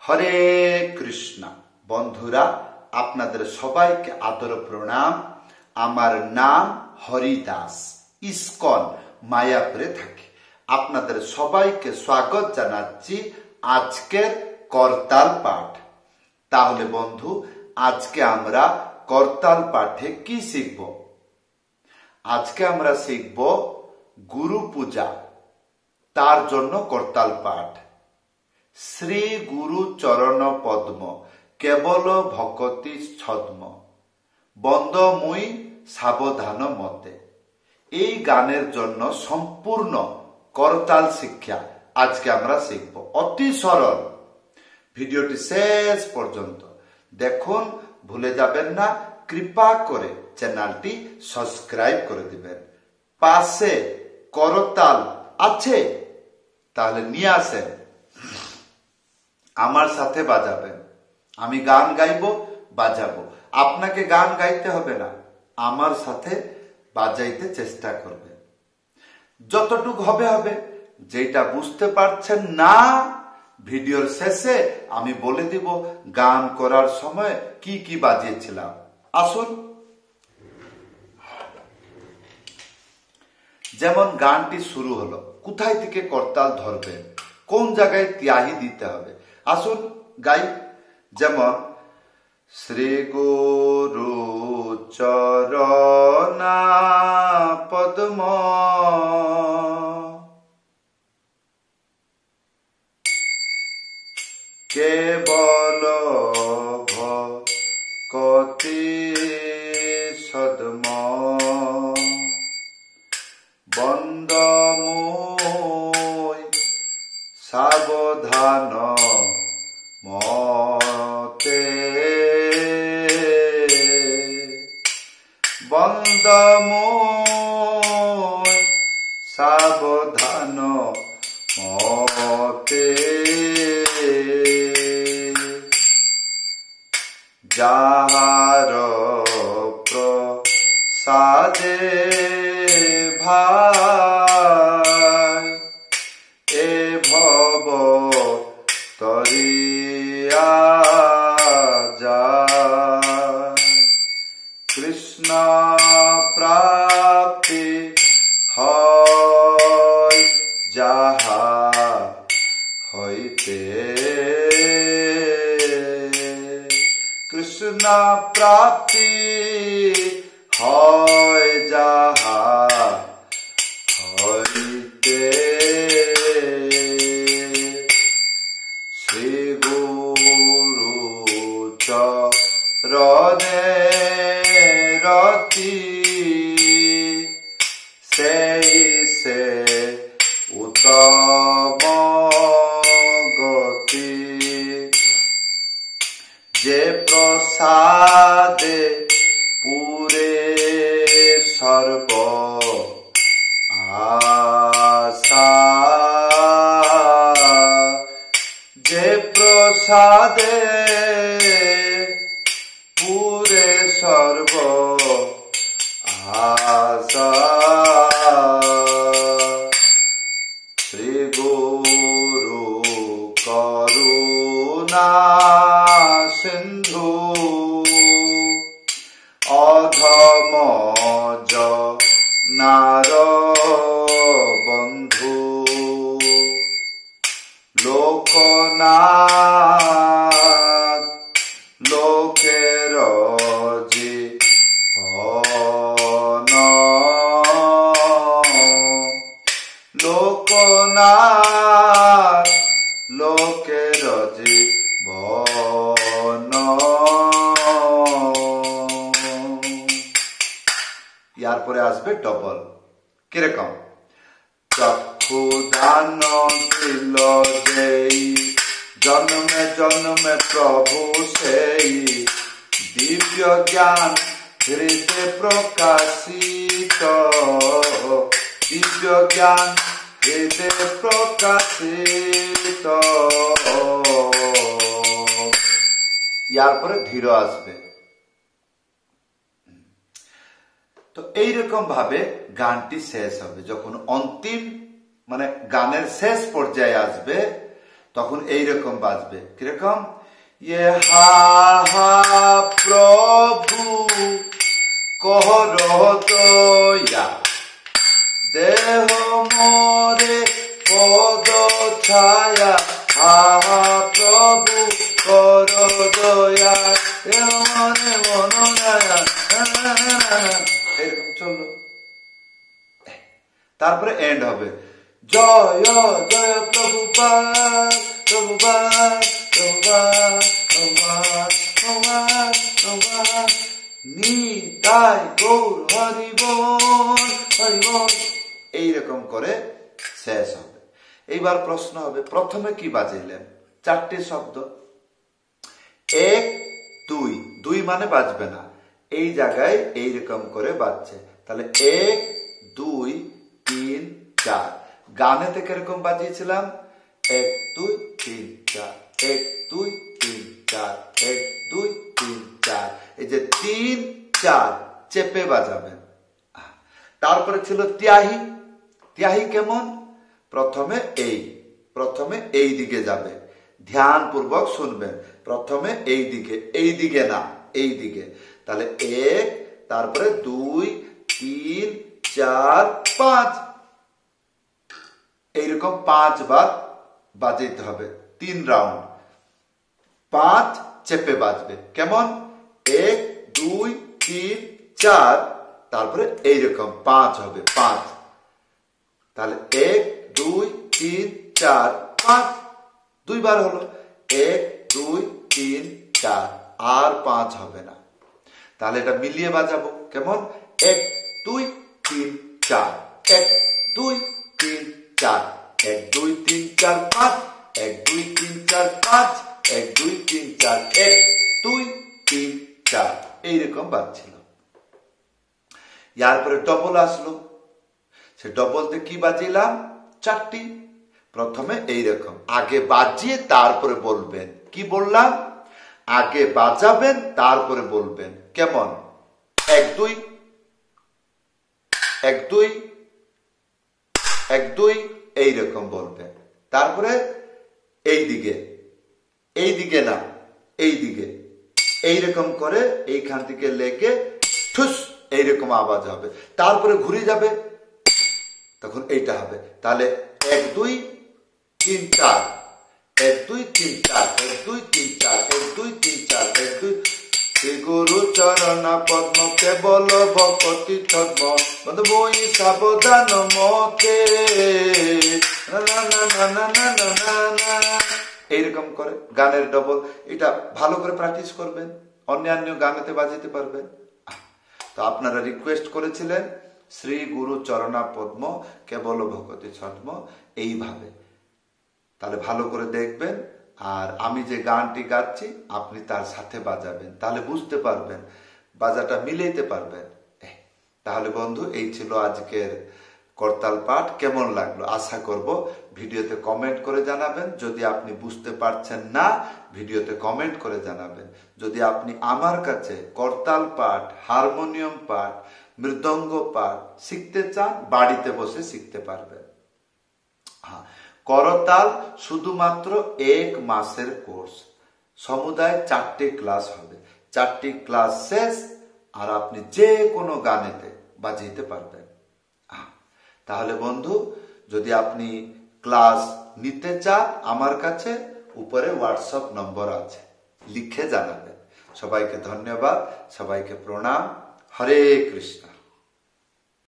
হরে কৃষ্ণ। বন্ধুরা, আপনাদের সবাইকে আদর প্রণাম। আমার নাম হরিদাস, ইস্কন মায়াপুরে থাকি। আপনাদের সবাইকে স্বাগত জানাচ্ছি আজকের করতাল পাঠ। তাহলে বন্ধু, আজকে আমরা করতাল পাঠে কি শিখব? আজকে আমরা শিখব গুরু পূজা, তার জন্য করতাল পাঠ। শ্রী গুরু চরণ পদ্ম কেবল ভকতি ছদ্ম, বন্দ মুই সাবধান মতে। এই গানের জন্য সম্পূর্ণ করতাল শিক্ষা আজকে আমরা শিখব। অতি সরল। ভিডিওটি শেষ পর্যন্ত দেখুন, ভুলে যাবেন না। কৃপা করে চ্যানেলটি সাবস্ক্রাইব করে দিবেন। পাশে করতাল আছে, তাহলে নিয়ে আসেন, আমার সাথে বাজাবেন। আমি গান গাইব, বাজাবো। আপনাকে গান গাইতে হবে না, আমার সাথে বাজাইতে চেষ্টা করবে। যতটুকু হবে হবে। যেটা বুঝতে পারছেন না, ভিডিওর শেষে আমি বলে দিব গান করার সময় কি কি বাজিয়েছিলাম। আসুন। যেমন গানটি শুরু হলো, কোথায় থেকে করতাল ধরবেন, কোন জায়গায় তিয়াহি দিতে হবে, আসুন গাই। যেমন শ্রী গুরু চরণ পদ্ম কেবল ভকতি ছদ্ম, বন্দ মুই সাবধান মতে। বন্দ মুই সাবধান মতে, যাহার প্রসাদে ভাই এ ভব তরিয়া যায়। কৃষ্ণ প্রাপ্তি হয় যাহা হইতে, কৃষ্ণ প্রাপ্তি হয় যাহা হইতে। শ্রী গুরু চরণে রতি, সেই সে উত্তম গতি। যে প্রসাদে পুরে সর্ব আশা, যে প্রসাদে পুরে সর্ব আশা। শ্রী গুরু করুণা সিন্ধু, অধম জনার বন্ধু। লোকনাথ লোকের জীবন, লোকনাথ লোকের জীবন। ইয়ার পরে আসবে ডবল। কিরকম? চক্ষু দান দিল যেই, জন্মে জন্মে প্রভু সেই। দিব্য জ্ঞান হৃদে প্রকাশিত, দিব্য জ্ঞান হৃদে প্রকাশিত। ইয়ার পরে ধীর আসবে। তো এইরকম ভাবে গানটি শেষ হবে। যখন অন্তিম মানে গানের শেষ পর্যায়ে আসবে, তখন এইরকম বাজবে, কিরকম, ইয়ে হা হা প্রভু কর দয়া, দেহ মোরে পদ ছায়া, হা হা প্রভু কর দয়া, দেহ মনে মন মায়া, এরকম চললো। তারপরে এন্ড হবে, জয় জয় প্রভুপাদ প্রভুপাদ প্রভুপাদ প্রভুপাদ প্রভুপাদ প্রভুপাদ, নিতাই গৌর হরি বল হরি বল। এইরকম করে শেষ হবে। এইবার প্রশ্ন হবে, প্রথমে কি বাজাইলেন? 4টি শব্দ, 1 2, 2 মানে বাজবে না, এই জায়গায় এইরকম করে বাজছে। তাহলে 1 2 3 4। গানেতে কিরকম বাজিয়েছিলাম, 1 2 3 4, 1 2 3 4, 1 2 3 4। এই যে 3 4 চেপে বাজাবেন। তারপরে ছিল ত্যাহি। ত্যাহি কেমন, প্রথমে এই দিকে যাবে, ধ্যান পূর্বক শুনবেন। প্রথমে এই দিকে না, এই দিকে। তাহলে 1, তারপরে 2 3 4 5, এইরকম 5 বার বাজাইতে হবে, 3 রাউন্ড। 5 চেপে বাজবে, কেমন, 1 2 3 4, তারপরে এইরকম 5 হবে, 5। তাহলে 1 2 3 4 5, 2 বার হলো, 1 2 3 4, আর 5 হবে না। তাহলে এটা মিলিয়ে বাজাবো, কেমন, 1 2 3 4, 1 2 3 4, 1 2 3 4 5, 1 2 3 4 5, 1 2 3 4, 1 2 3 4, এইরকম বাজছিল। ইয়ার পরে ডবল আসলো, সে ডবলতে কি বাজিলাম, 4টি। প্রথমে এইরকম আগে বাজিয়ে তারপরে বলবেন, কি বললাম, আগে বাজাবেন তারপরে বলবেন, কেমন, 1 2 1 2 1 2, এইরকম বলবেন। তারপরে এইদিকে না, এইদিকে, এইরকম করে এইখান থেকে লেগে ঠুস, এইরকম আওয়াজ হবে। তারপরে ঘুরে যাবে, তখন এইটা হবে। তাহলে 1 2 3 4, 1 2 3 4, 1 2 3 4, 1 2 3 4, 1 2। শ্রী গুরু চরণ পদ্ম কেবল ভকতি ছদ্ম, বন্ধ বই সাবধান মতে, এইরকম করে গানের ডবল। এটা ভালো করে প্র্যাকটিস করবেন, অন্যান্য গানেতে বাজাতে পারবেন। তো আপনারা রিকোয়েস্ট করেছিলেন শ্রী গুরু চরণা পদ্ম কেবল ভকতি ছদ্ম, এইভাবে। তাহলে ভালো করে দেখবেন, আর আমি যে গানটি গাচ্ছি আপনি তার সাথে বাজাবেন, তাহলে বুঝতে পারবেন, বাজাটা মিলাইতে পারবেন। তাহলে বন্ধু, এই ছিল আজকের করতাল পাঠ। কেমন লাগলো আশা করব ভিডিওতে কমেন্ট করে জানাবেন। যদি আপনি বুঝতে পারছেন না, ভিডিওতে কমেন্ট করে জানাবেন। যদি আপনি আমার কাছে করতাল পাঠ, হারমোনিয়াম পাঠ, মৃদঙ্গ পাঠ শিখতে চান, বাড়িতে বসে শিখতে পারবেন। করতাল শুধুমাত্র 1 মাসের কোর্স, সমুদায় 4টি ক্লাস হবে। 4টি ক্লাস শেষ আর আপনি যে কোনো গানেতে বাজাইতে পারবেন। তাহলে বন্ধু, যদি আপনি ক্লাস নিতে চান আমার কাছে, উপরে হোয়াটসঅ্যাপ নম্বর আছে, লিখে জানাবেন। সবাইকে ধন্যবাদ, সবাইকে প্রণাম। হরে কৃষ্ণ।